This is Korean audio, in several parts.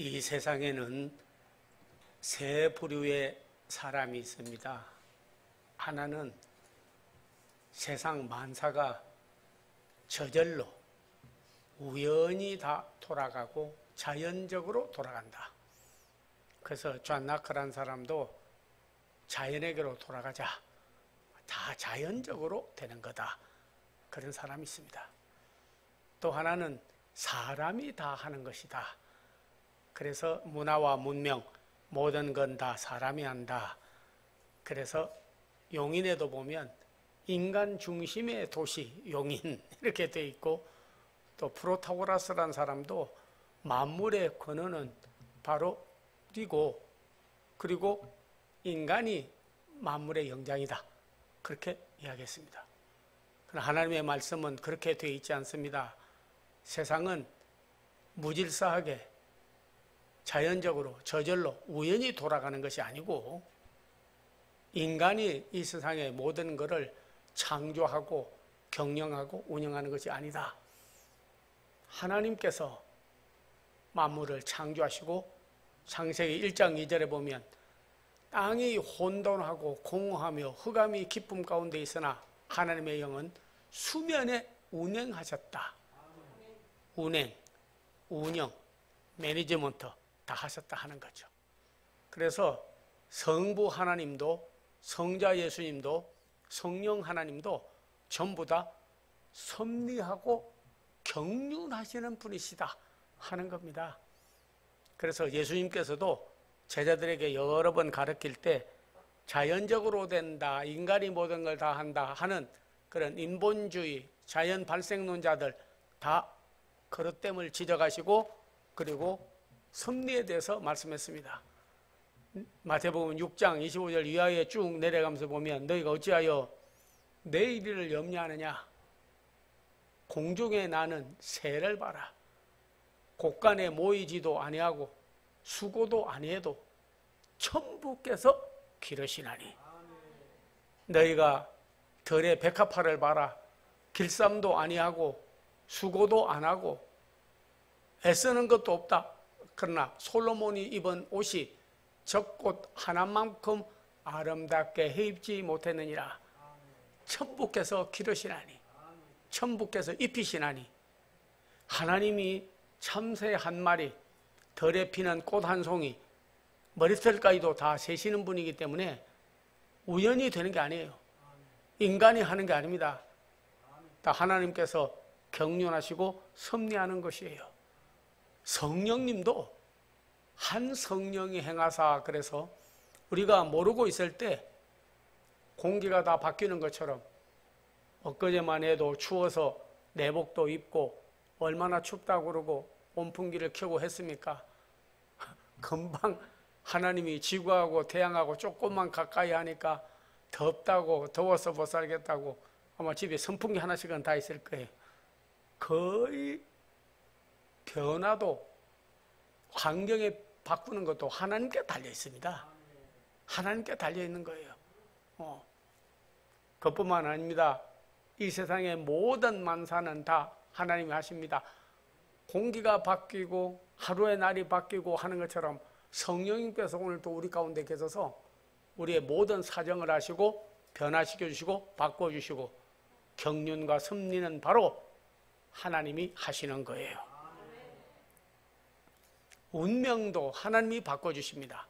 이 세상에는 세 부류의 사람이 있습니다. 하나는 세상 만사가 저절로 우연히 다 돌아가고 자연적으로 돌아간다. 그래서 존나크란 사람도 자연에게로 돌아가자. 다 자연적으로 되는 거다. 그런 사람이 있습니다. 또 하나는 사람이 다 하는 것이다. 그래서 문화와 문명, 모든 건 다 사람이 한다. 그래서 용인에도 보면 인간 중심의 도시, 용인 이렇게 돼 있고, 또 프로타고라스라는 사람도 만물의 근원은 바로 뛰고, 그리고 인간이 만물의 영장이다. 그렇게 이야기했습니다. 그러나 하나님의 말씀은 그렇게 되어 있지 않습니다. 세상은 무질서하게 자연적으로 저절로 우연히 돌아가는 것이 아니고 인간이 이 세상의 모든 것을 창조하고 경영하고 운영하는 것이 아니다. 하나님께서 만물을 창조하시고 창세기 1장 2절에 보면 땅이 혼돈하고 공허하며 흑암이 깊음 가운데 있으나 하나님의 영은 수면에 운행하셨다. 운행, 운영, 매니지먼트 다 하셨다 하는 거죠. 그래서 성부 하나님도 성자 예수님도 성령 하나님도 전부 다 섭리하고 경륜하시는 분이시다 하는 겁니다. 그래서 예수님께서도 제자들에게 여러 번 가르칠 때 자연적으로 된다, 인간이 모든 걸 다 한다 하는 그런 인본주의, 자연 발생론자들 다 그릇됨을 지적하시고 그리고 섭리에 대해서 말씀했습니다. 마태복음 6장 25절 이하에 쭉 내려가면서 보면 너희가 어찌하여 내일을 염려하느냐. 공중에 나는 새를 봐라. 곳간에 모이지도 아니하고 수고도 아니해도 천부께서 기르시나니. 너희가 들의 백합화를 봐라. 길쌈도 아니하고 수고도 안 하고 애쓰는 것도 없다. 그러나 솔로몬이 입은 옷이 젖꽃 하나만큼 아름답게 해입지 못했느니라. 천부께서 기르시나니, 천부께서 입히시나니. 하나님이 참새 한 마리, 덜에 피는 꽃 한 송이, 머리털까지도 다 세시는 분이기 때문에 우연히 되는 게 아니에요. 인간이 하는 게 아닙니다. 다 하나님께서 경륜하시고 섭리하는 것이에요. 성령님도 한 성령이 행하사, 그래서 우리가 모르고 있을 때 공기가 다 바뀌는 것처럼 엊그제만 해도 추워서 내복도 입고 얼마나 춥다고 그러고 온풍기를 켜고 했습니까? 금방 하나님이 지구하고 태양하고 조금만 가까이 하니까 덥다고, 더워서 못 살겠다고 아마 집에 선풍기 하나씩은 다 있을 거예요. 거의 변화도 환경에 바꾸는 것도 하나님께 달려 있습니다. 하나님께 달려 있는 거예요. 그뿐만 아닙니다. 이 세상의 모든 만사는 다 하나님이 하십니다. 공기가 바뀌고 하루의 날이 바뀌고 하는 것처럼 성령님께서 오늘 또 우리 가운데 계셔서 우리의 모든 사정을 하시고 변화시켜 주시고 바꿔주시고 경륜과 섭리는 바로 하나님이 하시는 거예요. 운명도 하나님이 바꿔주십니다.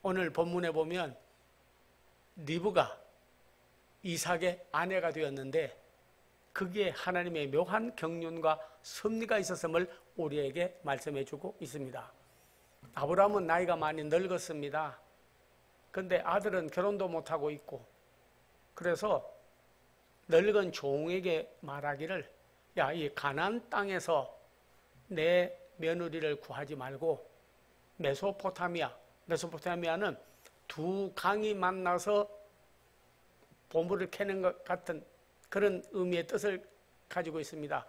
오늘 본문에 보면 리브가 이삭의 아내가 되었는데 그게 하나님의 묘한 경륜과 섭리가 있었음을 우리에게 말씀해 주고 있습니다. 아브라함은 나이가 많이 늙었습니다. 그런데 아들은 결혼도 못하고 있고, 그래서 늙은 종에게 말하기를, 야, 이 가나안 땅에서 내 며느리를 구하지 말고 메소포타미아는 두 강이 만나서 보물을 캐는 것 같은 그런 의미의 뜻을 가지고 있습니다.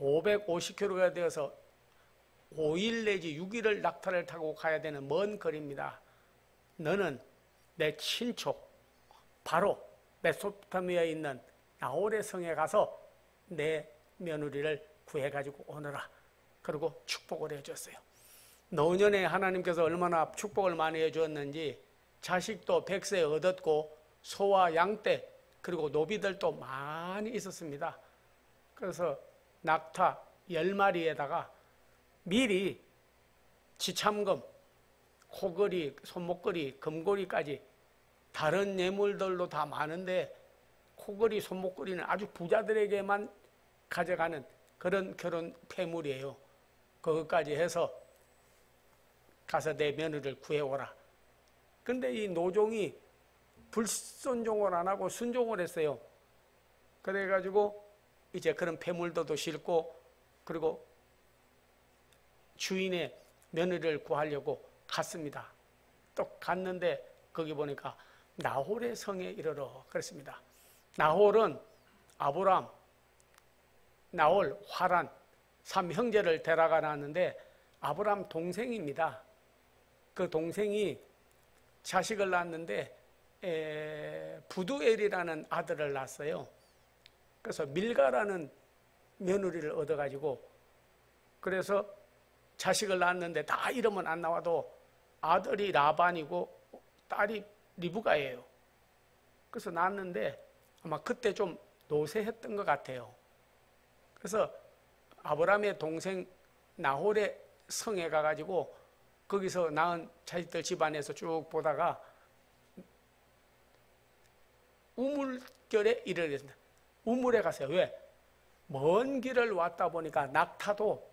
550km가 되어서 5일 내지 6일을 낙타를 타고 가야 되는 먼 거리입니다. 너는 내 친척 바로 메소포타미아에 있는 나홀의 성에 가서 내 며느리를 구해가지고 오너라. 그리고 축복을 해줬어요. 노년에 하나님께서 얼마나 축복을 많이 해주었는지 자식도 100세 얻었고 소와 양떼 그리고 노비들도 많이 있었습니다. 그래서 낙타 10마리에다가 미리 지참금, 코걸이, 손목걸이, 금고리까지 다른 예물들도 다 많은데 코걸이, 손목걸이는 아주 부자들에게만 가져가는 그런 결혼 폐물이에요. 그것까지 해서 가서 내 며느리를 구해오라. 근데 이 노종이 불순종을 안 하고 순종을 했어요. 그래가지고 이제 그런 폐물도 싣고 그리고 주인의 며느리를 구하려고 갔습니다. 또 갔는데 거기 보니까 나홀의 성에 이르러 그랬습니다. 나홀은 아브람, 나홀, 화란 3형제를 데려가 놨는데 아브람 동생입니다. 그 동생이 자식을 낳았는데 부두엘이라는 아들을 낳았어요. 그래서 밀가라는 며느리를 얻어가지고 그래서 자식을 낳았는데 다 이름은 안 나와도 아들이 라반이고 딸이 리브가예요. 그래서 낳았는데 아마 그때 좀 노쇠했던 것 같아요. 그래서 아브라함의 동생 나홀의 성에 가가지고 거기서 낳은 자식들 집안에서 쭉 보다가 우물결에 이르렀습니다. 우물에 갔어요. 왜? 먼 길을 왔다 보니까 낙타도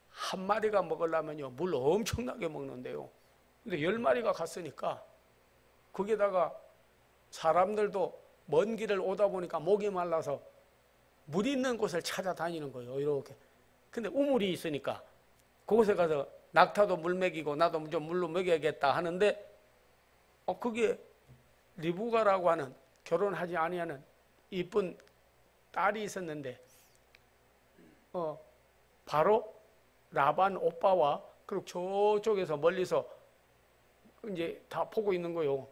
한 마리가 먹으려면요 물 엄청나게 먹는데요. 근데 10마리가 갔으니까 거기다가 사람들도 먼 길을 오다 보니까 목이 말라서 물 있는 곳을 찾아다니는 거예요. 이렇게. 근데 우물이 있으니까 그곳에 가서 낙타도 물 먹이고 나도 좀 물로 먹여야겠다 하는데 그게 리브가라고 하는 결혼하지 아니하는 이쁜 딸이 있었는데 바로 라반 오빠와 그리고 저쪽에서 멀리서 이제 다 보고 있는 거예요.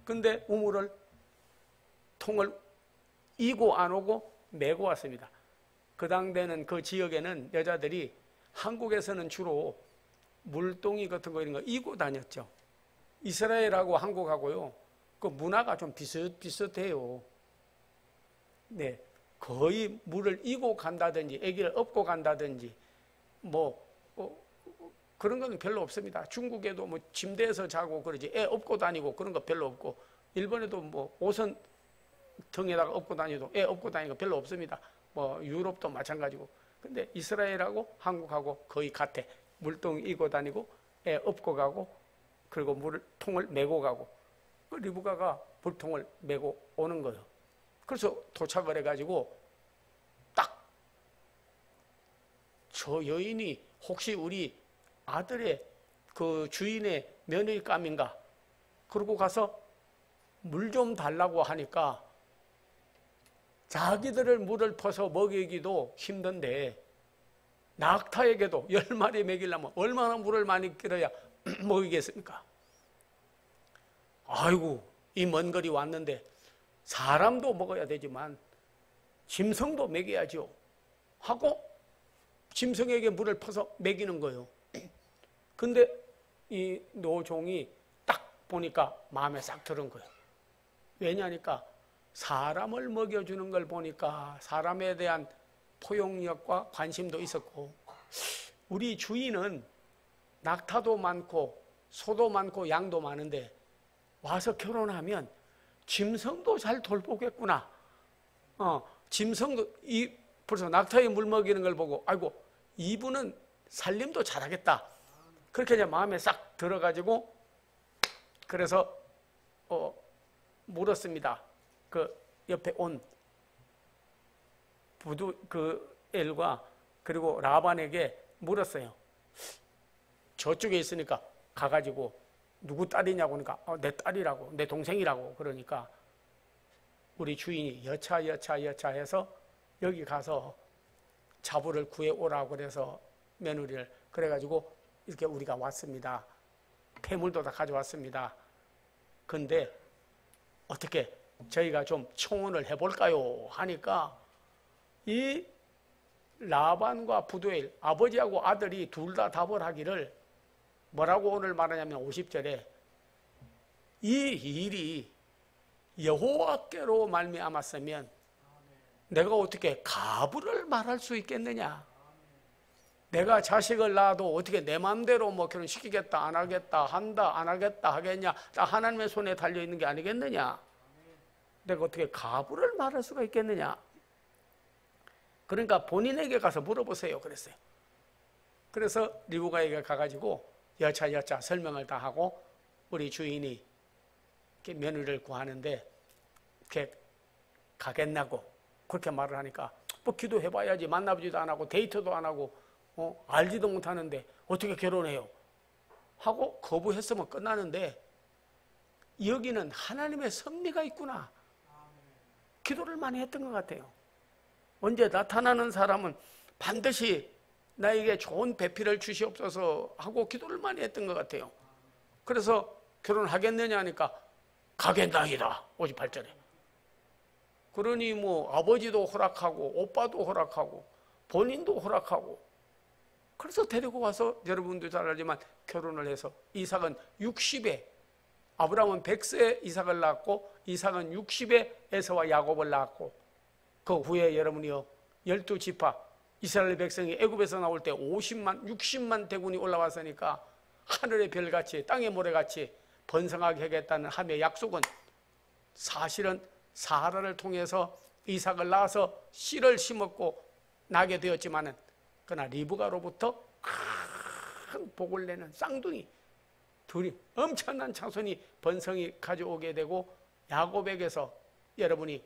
근데 우물을 통을 이고 안 오고 메고 왔습니다. 그 당대는 그 지역에는 여자들이 한국에서는 주로 물동이 같은 거 이런 거 이고 다녔죠. 이스라엘하고 한국하고요. 그 문화가 좀 비슷해요. 네. 거의 물을 이고 간다든지 아기를 업고 간다든지 그런 건 별로 없습니다. 중국에도 침대에서 자고 그러지 애 업고 다니고 그런 거 별로 없고 일본에도 옷은 등에다가 업고 다니도 애 업고 다니는 거 별로 없습니다. 유럽도 마찬가지고. 근데 이스라엘하고 한국하고 거의 같아. 물통 이고 다니고 애 업고 가고 그리고 물통을 메고 가고 리브가가 물통을 메고 오는 거예요. 그래서 도착을 해가지고 딱 저 여인이 혹시 우리 아들의 그 주인의 며느리감인가? 그러고 가서 물 좀 달라고 하니까 자기들을 물을 퍼서 먹이기도 힘든데 낙타에게도 10마리 먹이려면 얼마나 물을 많이 길어야 먹이겠습니까? 아이고 이 먼 거리 왔는데 사람도 먹어야 되지만 짐승도 먹여야죠 하고 짐승에게 물을 퍼서 먹이는 거예요. 근데 이 노종이 딱 보니까 마음에 싹 들은 거예요. 왜냐니까 사람을 먹여주는 걸 보니까 사람에 대한 포용력과 관심도 있었고 우리 주인은 낙타도 많고 소도 많고 양도 많은데 와서 결혼하면 짐승도 잘 돌보겠구나. 짐승도 벌써 낙타에 물 먹이는 걸 보고 아이고 이분은 살림도 잘하겠다. 그렇게 이제 마음에 싹 들어가지고 그래서 물었습니다. 그 옆에 온 부두엘과 그리고 라반에게 물었어요. 저쪽에 있으니까 가가지고 누구 딸이냐고 하니까 내 딸이라고 내 동생이라고 그러니까 우리 주인이 여차 해서 여기 가서 자부를 구해오라고 그래서 며느리를 그래가지고 이렇게 우리가 왔습니다. 폐물도 다 가져왔습니다. 근데 어떻게 저희가 좀 청혼을 해볼까요? 하니까 이 라반과 부두엘, 아버지하고 아들이 둘 다 답을 하기를 뭐라고 오늘 말하냐면 50절에 이 일이 여호와께로 말미암았으면 내가 어떻게 가부를 말할 수 있겠느냐? 내가 자식을 낳아도 어떻게 내 마음대로 뭐 결혼시키겠다 안 하겠다 한다 안 하겠다 하겠냐? 다 하나님의 손에 달려있는 게 아니겠느냐? 내가 어떻게 가부를 말할 수가 있겠느냐? 그러니까 본인에게 가서 물어보세요 그랬어요. 그래서 리브가에게 가가지고 여차 설명을 다 하고 우리 주인이 이렇게 며느리를 구하는데 이렇게 가겠냐고 그렇게 말을 하니까 뭐 기도해봐야지 만나보지도 안 하고 데이트도 안 하고 알지도 못하는데 어떻게 결혼해요? 하고 거부했으면 끝나는데 여기는 하나님의 섭리가 있구나. 기도를 많이 했던 것 같아요. 언제 나타나는 사람은 반드시 나에게 좋은 배필을 주시옵소서 하고 기도를 많이 했던 것 같아요. 그래서 결혼하겠느냐 하니까 가겠나이다 58절에. 그러니 뭐 아버지도 허락하고 오빠도 허락하고 본인도 허락하고 그래서 데리고 와서 여러분도 잘 알지만 결혼을 해서 이삭은 60에 아브라함은 100세에 이삭을 낳았고 이삭은 60에 에서와 야곱을 낳았고 그 후에 여러분이요 12지파 이스라엘 백성이 애굽에서 나올 때 50만 60만 대군이 올라왔으니까 하늘의 별같이 땅의 모래같이 번성하게 하겠다는 하나님의 약속은 사실은 사라를 통해서 이삭을 낳아서 씨를 심었고 나게 되었지만은 그러나 리브가로부터 큰 복을 내는 쌍둥이 둘이 엄청난 자손이 번성이 가져오게 되고 야곱에게서 여러분이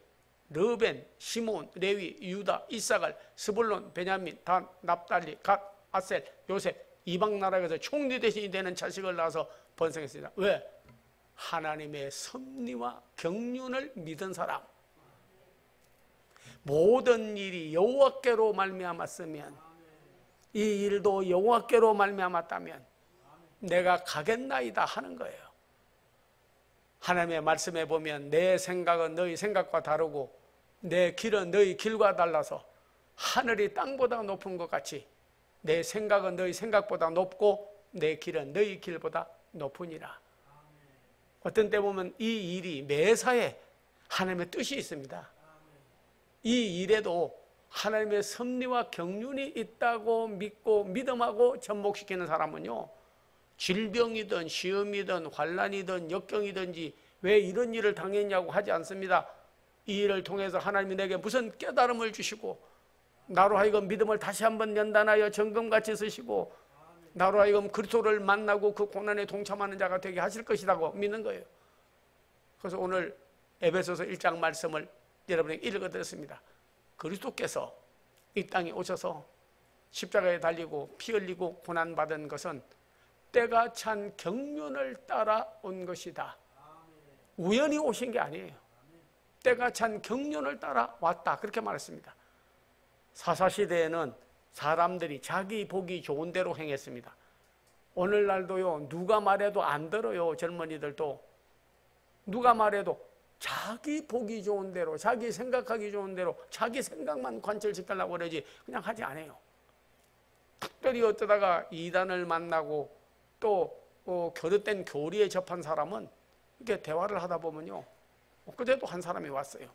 르벤, 시몬, 레위, 유다, 이사갈, 스불론, 베냐민, 단, 납달리, 갓, 아셀, 요셉 이방 나라에서 총리 대신이 되는 자식을 낳아서 번성했습니다. 왜? 하나님의 섭리와 경륜을 믿은 사람. 모든 일이 여호와께로 말미암았으면 이 일도 여호와께로 말미암았다면 내가 가겠나이다 하는 거예요. 하나님의 말씀에 보면 내 생각은 너희 생각과 다르고 내 길은 너희 길과 달라서 하늘이 땅보다 높은 것 같이 내 생각은 너희 생각보다 높고 내 길은 너희 길보다 높으니라. 어떤 때 보면 이 일이 매사에 하나님의 뜻이 있습니다. 이 일에도 하나님의 섭리와 경륜이 있다고 믿고 믿음하고 접목시키는 사람은요 질병이든 시험이든 환난이든 역경이든지 왜 이런 일을 당했냐고 하지 않습니다. 이 일을 통해서 하나님이 내게 무슨 깨달음을 주시고 나로 하여금 믿음을 다시 한번 연단하여 정금같이 쓰시고 나로 하여금 그리스도를 만나고 그 고난에 동참하는 자가 되게 하실 것이라고 믿는 거예요. 그래서 오늘 에베소서 1장 말씀을 여러분에게 읽어드렸습니다. 그리스도께서 이 땅에 오셔서 십자가에 달리고 피 흘리고 고난받은 것은 때가 찬 경륜을 따라 온 것이다. 우연히 오신 게 아니에요. 때가 찬 경륜을 따라 왔다. 그렇게 말했습니다. 사사시대에는 사람들이 자기 보기 좋은 대로 행했습니다. 오늘날도요 누가 말해도 안 들어요. 젊은이들도 누가 말해도 자기 보기 좋은 대로 자기 생각하기 좋은 대로 자기 생각만 관철시키려고 그러지 그냥 하지 않아요. 특별히 어쩌다가 이단을 만나고 또 겨릇된 교리에 접한 사람은 이렇게 대화를 하다 보면요 그때도 한 사람이 왔어요.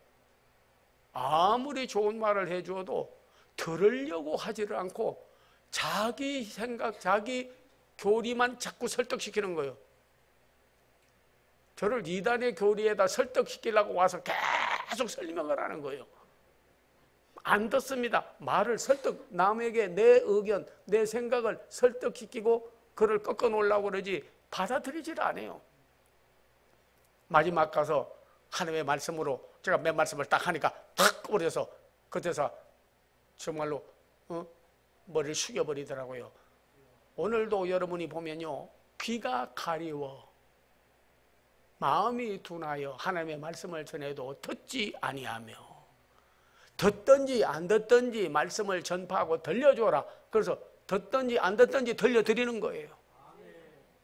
아무리 좋은 말을 해주어도 들으려고 하지를 않고 자기 생각 자기 교리만 자꾸 설득시키는 거예요. 저를 이단의 교리에다 설득시키려고 와서 계속 설명을 하는 거예요. 안 듣습니다. 말을 남에게 내 의견 내 생각을 설득시키고 그를 꺾어 놓으려고 그러지 받아들이질 않아요. 마지막 가서 하나님의 말씀으로 제가 맨 말씀을 딱 하니까 탁 오려서 그때서 정말로 머리를 숙여버리더라고요. 오늘도 여러분이 보면요 귀가 가리워 마음이 둔하여 하나님의 말씀을 전해도 듣지 아니하며 듣든지 안 듣든지 말씀을 전파하고 들려줘라. 그래서 듣든지 안 듣든지 들려드리는 거예요.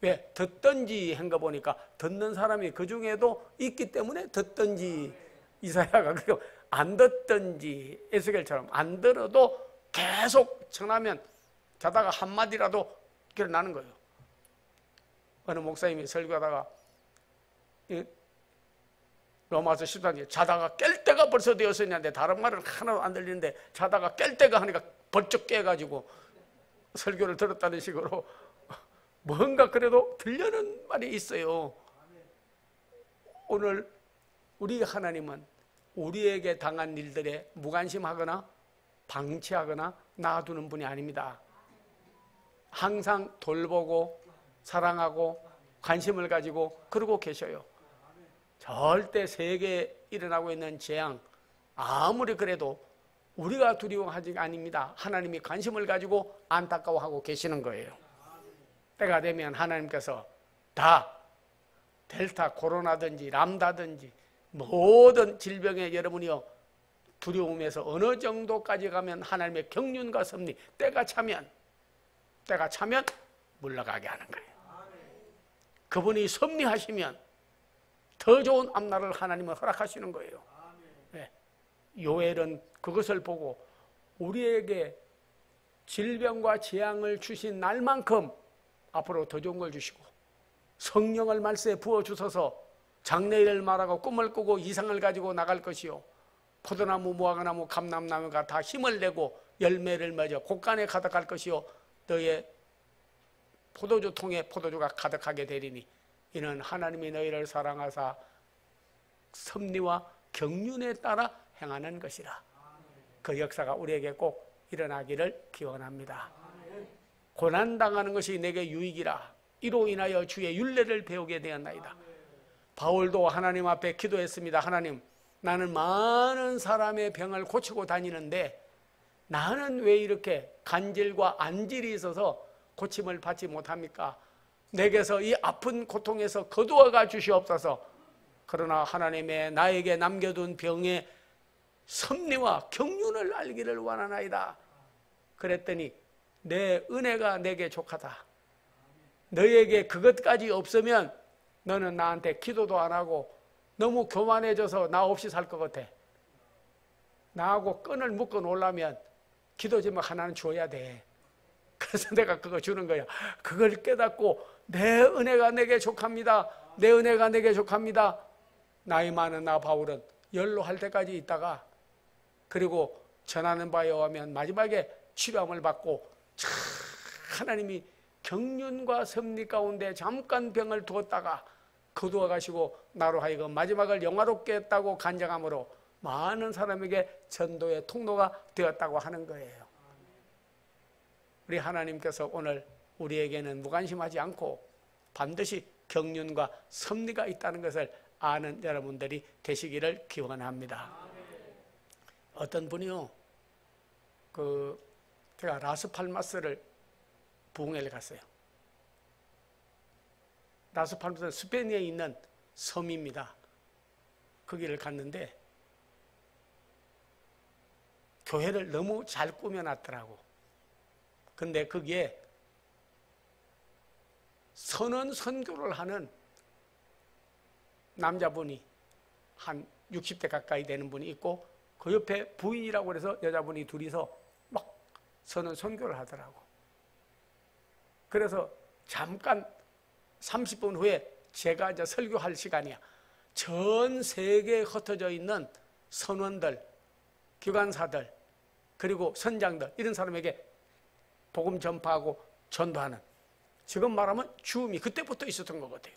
왜? 듣든지 한 거 보니까 듣는 사람이 그 중에도 있기 때문에 듣든지 이사야가 그리고 안 듣든지 에스겔처럼 안 들어도 계속 전하면 자다가 한마디라도 일어나는 거예요. 어느 목사님이 설교하다가 로마서 14장에 자다가 깰 때가 벌써 되었었는데 다른 말은 하나도 안 들리는데 자다가 깰 때가 하니까 벌쩍 깨가지고 설교를 들었다는 식으로 뭔가 그래도 들려는 말이 있어요. 오늘 우리 하나님은 우리에게 당한 일들에 무관심하거나 방치하거나 놔두는 분이 아닙니다. 항상 돌보고 사랑하고 관심을 가지고 그러고 계셔요. 절대 세계에 일어나고 있는 재앙 아무리 그래도 우리가 두려워하지 아닙니다. 하나님이 관심을 가지고 안타까워하고 계시는 거예요. 때가 되면 하나님께서 다 델타 코로나든지 람다든지 모든 질병에 여러분이요 두려움에서 어느 정도까지 가면 하나님의 경륜과 섭리 때가 차면 물러가게 하는 거예요. 그분이 섭리하시면 더 좋은 앞날을 하나님은 허락하시는 거예요. 네. 요엘은 그것을 보고 우리에게 질병과 재앙을 주신 날만큼 앞으로 더 좋은 걸 주시고 성령을 말세에 부어주셔서 장래일을 말하고 꿈을 꾸고 이상을 가지고 나갈 것이요 포도나무, 무화과나무, 감람나무가 다 힘을 내고 열매를 맺어 곳간에 가득할 것이요 너의 포도주 통에 포도주가 가득하게 되리니 이는 하나님이 너희를 사랑하사 섭리와 경륜에 따라 행하는 것이라. 그 역사가 우리에게 꼭 일어나기를 기원합니다. 고난당하는 것이 내게 유익이라. 이로 인하여 주의 율례를 배우게 되었나이다. 바울도 하나님 앞에 기도했습니다. 하나님, 나는 많은 사람의 병을 고치고 다니는데 나는 왜 이렇게 간질과 안질이 있어서 고침을 받지 못합니까? 내게서 이 아픈 고통에서 거두어가 주시옵소서. 그러나 하나님의 나에게 남겨둔 병의 섭리와 경륜을 알기를 원하나이다. 그랬더니 내 은혜가 내게 족하다. 너에게 그것까지 없으면 너는 나한테 기도도 안 하고 너무 교만해져서 나 없이 살 것 같아. 나하고 끈을 묶어 놓으려면 기도 제목 하나는 줘야 돼. 그래서 내가 그거 주는 거야. 그걸 깨닫고 내 은혜가 내게 족합니다. 내 은혜가 내게 족합니다. 나이 많은 나 바울은 연로할 때까지 있다가 그리고 전하는 바에 의하면 마지막에 치료함을 받고 하나님이 경륜과 섭리 가운데 잠깐 병을 두었다가 거두어 가시고 나로 하여금 마지막을 영화롭게 했다고 간증함으로 많은 사람에게 전도의 통로가 되었다고 하는 거예요. 우리 하나님께서 오늘 우리에게는 무관심하지 않고 반드시 경륜과 섭리가 있다는 것을 아는 여러분들이 되시기를 기원합니다. 어떤 분이요, 제가 라스팔마스를 부흥회를 갔어요. 라스팔마스는 스페인에 있는 섬입니다. 거기를 갔는데 교회를 너무 잘 꾸며놨더라고. 근데 거기에 선언 선교를 하는 남자분이 한 60대 가까이 되는 분이 있고 그 옆에 부인이라고 해서 여자분이 둘이서 막 선언 선교를 하더라고. 그래서 잠깐 30분 후에 제가 이제 설교할 시간이야. 전 세계에 흩어져 있는 선원들, 기관사들, 그리고 선장들 이런 사람에게 복음 전파하고 전도하는, 지금 말하면 줌이 그때부터 있었던 것 같아요.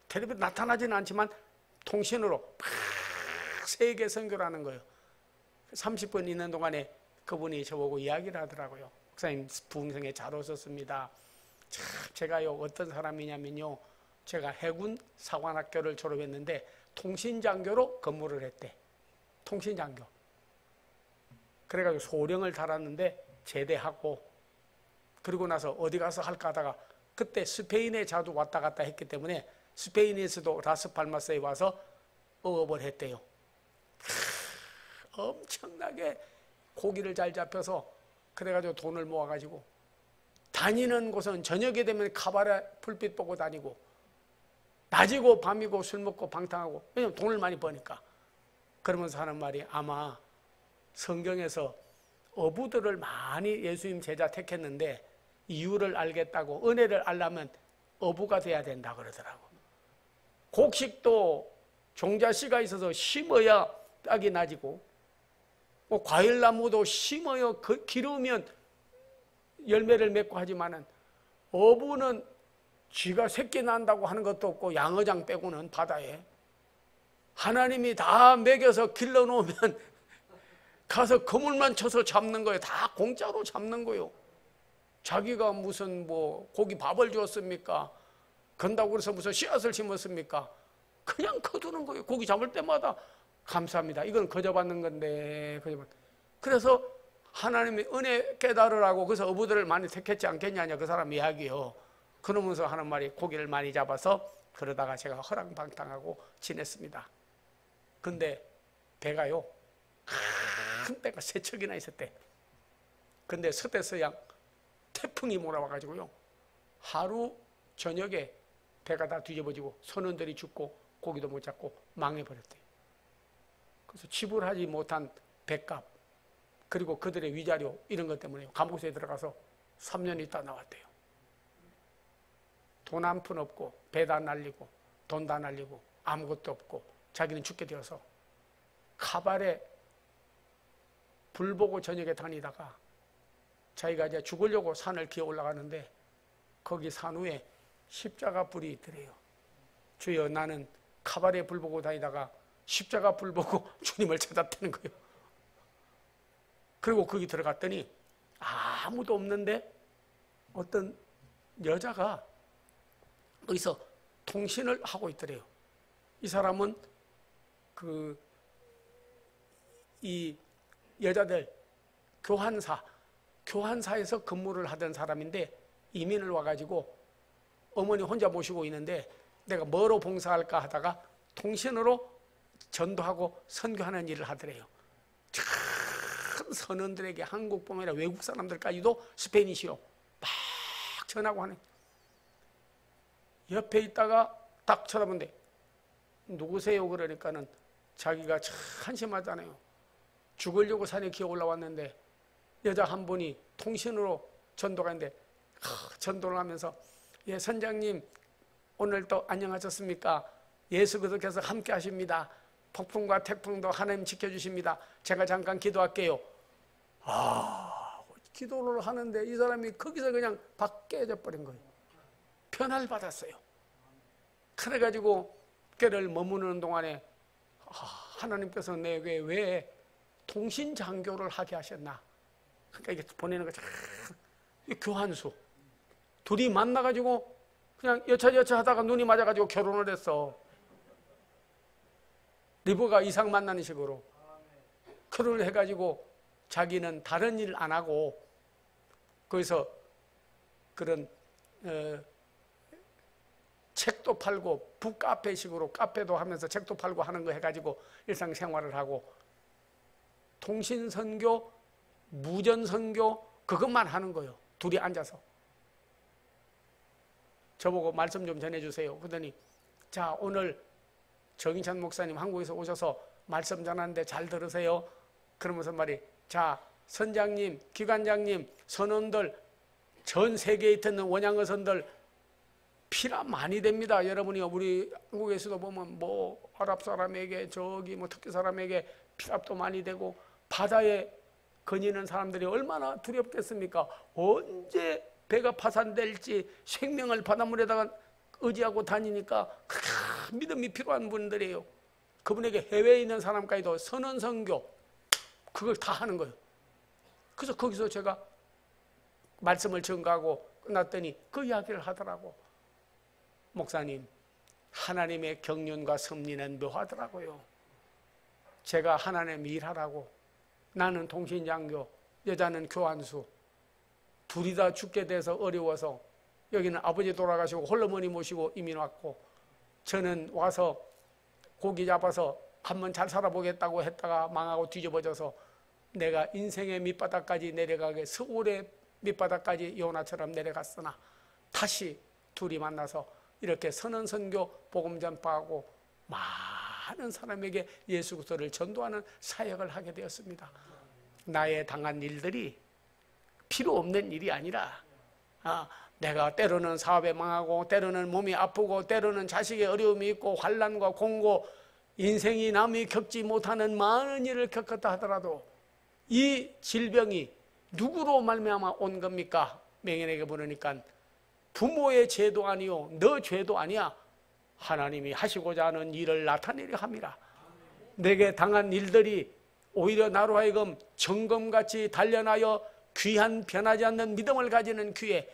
텔레비전 나타나지는 않지만 통신으로 막 세계 선교를 하는 거예요. 30분 있는 동안에 그분이 저보고 이야기를 하더라고요. 목사님 부흥성에 잘 오셨습니다. 제가요 어떤 사람이냐면요, 제가 해군 사관학교를 졸업했는데 통신장교로 근무를 했대. 통신장교. 그래가지고 소령을 달았는데 제대하고 그리고 나서 어디 가서 할까 하다가 그때 스페인에 자주 왔다 갔다 했기 때문에 스페인에서도 라스팔마스에 와서 어업을 했대요. 엄청나게 고기를 잘 잡혀서 그래가지고 돈을 모아가지고 다니는 곳은 저녁에 되면 카바레 불빛 보고 다니고 낮이고 밤이고 술 먹고 방탕하고, 왜냐면 돈을 많이 버니까. 그러면서 하는 말이 아마 성경에서 어부들을 많이 예수님 제자 택했는데 이유를 알겠다고, 은혜를 알려면 어부가 돼야 된다 그러더라고. 곡식도 종자씨가 있어서 심어야 딱이 나지고, 뭐 과일나무도 심어야 기르면 열매를 맺고 하지만은, 어부는 쥐가 새끼 난다고 하는 것도 없고, 양어장 빼고는 바다에 하나님이 다 먹여서 길러놓으면 가서 그물만 쳐서 잡는 거예요. 다 공짜로 잡는 거예요. 자기가 무슨 뭐 고기 밥을 주었습니까? 건다고 그래서 무슨 씨앗을 심었습니까? 그냥 거두는 거예요. 고기 잡을 때마다 감사합니다. 이건 거저받는 건데, 그래서 하나님이 은혜 깨달으라고 그래서 어부들을 많이 택했지 않겠냐냐, 그 사람 이야기요. 그러면서 하는 말이, 고기를 많이 잡아서 그러다가 제가 허랑방탕하고 지냈습니다. 근데 배가요, 큰 배가 3척이나 있었대. 근데 서대서양 태풍이 몰아와가지고요, 하루 저녁에 배가 다 뒤집어지고 선원들이 죽고 고기도 못 잡고 망해버렸대요. 그래서 지불하지 못한 배값, 그리고 그들의 위자료 이런 것 때문에 감옥에 들어가서 3년 있다 나왔대요. 돈 한 푼 없고, 배 다 날리고, 돈 다 날리고, 아무것도 없고, 자기는 죽게 되어서 카바레 불 보고 저녁에 다니다가 자기가 이제 죽으려고 산을 기어 올라가는데, 거기 산 위에 십자가 불이 있더래요. 주여, 나는 카바레 불 보고 다니다가 십자가 불 보고 주님을 찾았다는 거예요. 그리고 거기 들어갔더니 아무도 없는데 어떤 여자가 거기서 통신을 하고 있더래요. 이 사람은 이 여자들 교환사에서 근무를 하던 사람인데, 이민을 와가지고 어머니 혼자 모시고 있는데 내가 뭐로 봉사할까 하다가 통신으로 전도하고 선교하는 일을 하더래요. 큰 선원들에게, 한국뿐만 아니라 외국 사람들까지도 스페니쉬로 막 전하고 하는. 옆에 있다가 딱 쳐다본대. 누구세요? 그러니까는 자기가 참 한심하잖아요. 죽으려고 산에 기어 올라왔는데 여자 한 분이 통신으로 전도가 있는데, 전도를 하면서, 예, 선장님 오늘 또 안녕하셨습니까? 예수 그리스도께서 함께 하십니다. 폭풍과 태풍도 하나님 지켜주십니다. 제가 잠깐 기도할게요. 기도를 하는데 이 사람이 거기서 그냥 밖에 버린 거예요. 편을 받았어요. 그래가지고 꽤를 머무는 동안에 하나님께서 내게 왜 통신장교를 하게 하셨나? 그러니까 이게 보내는 거 참, 교환수. 둘이 만나가지고 그냥 여차저차 하다가 눈이 맞아가지고 결혼을 했어. 리브가 이상 만나는 식으로 결혼을 해가지고 자기는 다른 일 안 하고 거기서 그런 책도 팔고 북카페식으로 카페도 하면서 책도 팔고 하는 거 해가지고 일상생활을 하고, 통신선교, 무전선교 그것만 하는 거예요. 둘이 앉아서. 저보고 말씀 좀 전해주세요. 그러더니, 자, 오늘 정인찬 목사님 한국에서 오셔서 말씀 전하는데 잘 들으세요. 그러면서 말이, 자, 선장님, 기관장님, 선원들, 전 세계에 있는 원양어선들 피라 많이 됩니다. 여러분이 우리 한국에서도 보면 뭐 아랍 사람에게, 저기 뭐 터키 사람에게 피랍도 많이 되고, 바다에 거니는 사람들이 얼마나 두렵겠습니까? 언제 배가 파산될지 생명을 바닷물에다가 의지하고 다니니까 믿음이 필요한 분들이에요. 그분에게 해외에 있는 사람까지도 선언선교 그걸 다 하는 거예요. 그래서 거기서 제가 말씀을 전가하고 끝났더니 그 이야기를 하더라고. 목사님, 하나님의 경륜과 섭리는 묘하더라고요. 제가 하나님 일하라고, 나는 통신장교, 여자는 교환수, 둘이 다 죽게 돼서 어려워서, 여기는 아버지 돌아가시고 홀어머니 모시고 이민 왔고, 저는 와서 고기 잡아서 한번 잘 살아보겠다고 했다가 망하고 뒤집어져서 내가 인생의 밑바닥까지 내려가게, 서울의 밑바닥까지 요나처럼 내려갔으나 다시 둘이 만나서 이렇게 선언선교 복음 전파하고 많은 사람에게 예수 그리스도를 전도하는 사역을 하게 되었습니다. 나의 당한 일들이 필요 없는 일이 아니라 내가 때로는 사업에 망하고 때로는 몸이 아프고 때로는 자식의 어려움이 있고 환난과 공고 인생이 남이 겪지 못하는 많은 일을 겪었다 하더라도 이 질병이 누구로 말미암아 온 겁니까? 맹인에게 물으니까 부모의 죄도 아니요 너 죄도 아니야. 하나님이 하시고자 하는 일을 나타내려 함이라. 내게 당한 일들이 오히려 나로 하여금 정금같이 단련하여 귀한 변하지 않는 믿음을 가지는 귀에,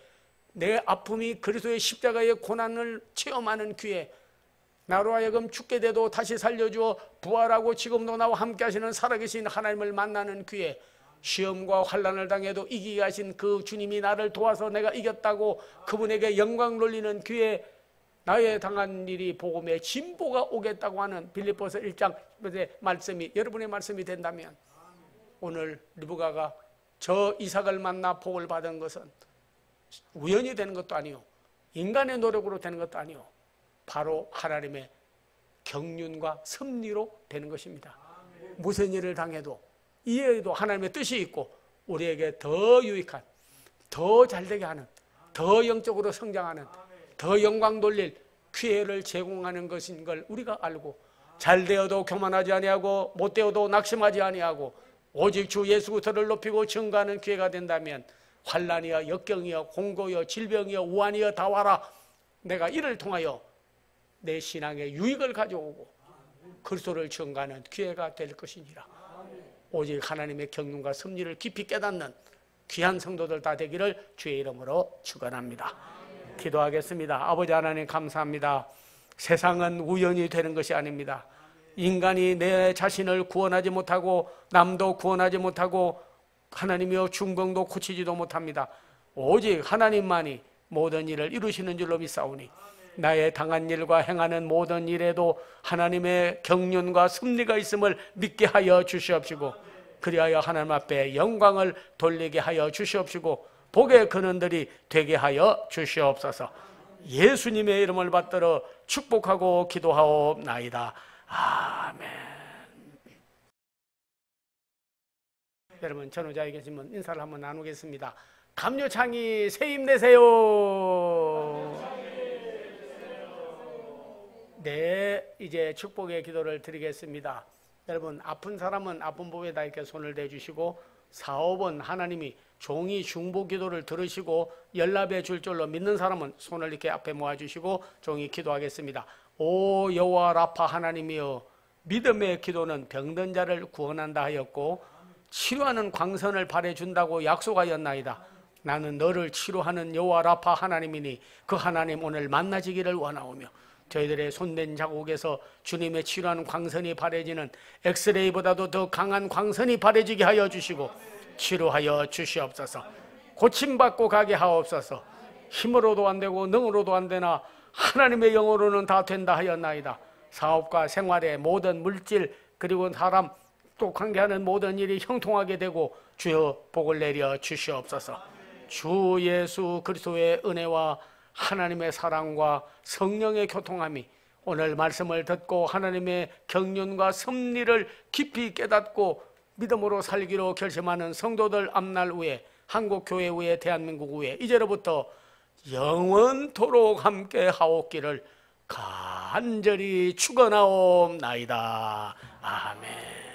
내 아픔이 그리스도의 십자가의 고난을 체험하는 귀에, 나로 하여금 죽게 돼도 다시 살려주어 부활하고 지금도 나와 함께 하시는 살아계신 하나님을 만나는 귀에, 시험과 환난을 당해도 이기게 하신 그 주님이 나를 도와서 내가 이겼다고 그분에게 영광 돌리는 귀에, 나의 당한 일이 복음의 진보가 오겠다고 하는 빌립보서 1장 말씀이 여러분의 말씀이 된다면, 오늘 리브가가 저 이삭을 만나 복을 받은 것은 우연히 되는 것도 아니요 인간의 노력으로 되는 것도 아니요 바로 하나님의 경륜과 섭리로 되는 것입니다. 무슨 일을 당해도 이에도 하나님의 뜻이 있고 우리에게 더 유익한, 더 잘되게 하는, 더 영적으로 성장하는, 더 영광 돌릴 기회를 제공하는 것인 걸 우리가 알고, 잘되어도 교만하지 아니하고 못되어도 낙심하지 아니하고 오직 주 예수 그리스도를 높이고 증거하는 기회가 된다면, 환난이여 역경이여 공고여 질병이여 우환이여 다 와라. 내가 이를 통하여 내 신앙에 유익을 가져오고 그리스도를 증거하는 기회가 될 것이니라. 오직 하나님의 경륜과 섭리를 깊이 깨닫는 귀한 성도들 다 되기를 주의 이름으로 축원합니다. 기도하겠습니다. 아버지 하나님 감사합니다. 세상은 우연히 되는 것이 아닙니다. 인간이 내 자신을 구원하지 못하고 남도 구원하지 못하고 하나님이여 중병도 고치지도 못합니다. 오직 하나님만이 모든 일을 이루시는 줄로 믿사오니 나의 당한 일과 행하는 모든 일에도 하나님의 경륜과 섭리가 있음을 믿게 하여 주시옵시고, 그리하여 하나님 앞에 영광을 돌리게 하여 주시옵시고 복의 근원들이 되게 하여 주시옵소서. 예수님의 이름을 받들어 축복하고 기도하옵나이다. 아멘. 여러분 전후자에 계시면 인사를 한번 나누겠습니다. 감료창이 새 힘내세요. 네, 이제 축복의 기도를 드리겠습니다. 여러분 아픈 사람은 아픈 부부에다 이렇게 손을 대주시고, 사업은 하나님이 종이 중보 기도를 들으시고 연락해 줄 줄로 믿는 사람은 손을 이렇게 앞에 모아주시고 종이 기도하겠습니다. 오 여호와 라파 하나님이여, 믿음의 기도는 병든 자를 구원한다 하였고 치료하는 광선을 발해준다고 약속하였나이다. 나는 너를 치료하는 여호와 라파 하나님이니 그 하나님 오늘 만나지기를 원하오며, 저희들의 손댄 자국에서 주님의 치료하는 광선이 발해지는 엑스레이보다도 더 강한 광선이 발해지게 하여 주시고 치료하여 주시옵소서. 고침받고 가게 하옵소서. 힘으로도 안 되고 능으로도 안 되나 하나님의 영으로는 다 된다 하였나이다. 사업과 생활의 모든 물질 그리고 사람 또 관계하는 모든 일이 형통하게 되고 주여 복을 내려 주시옵소서. 주 예수 그리스도의 은혜와 하나님의 사랑과 성령의 교통함이 오늘 말씀을 듣고 하나님의 경륜과 섭리를 깊이 깨닫고 믿음으로 살기로 결심하는 성도들 앞날 후에, 한국교회 후에, 대한민국 후에 이제로부터 영원토록 함께 하옵기를 간절히 축원하옵나이다. 아멘.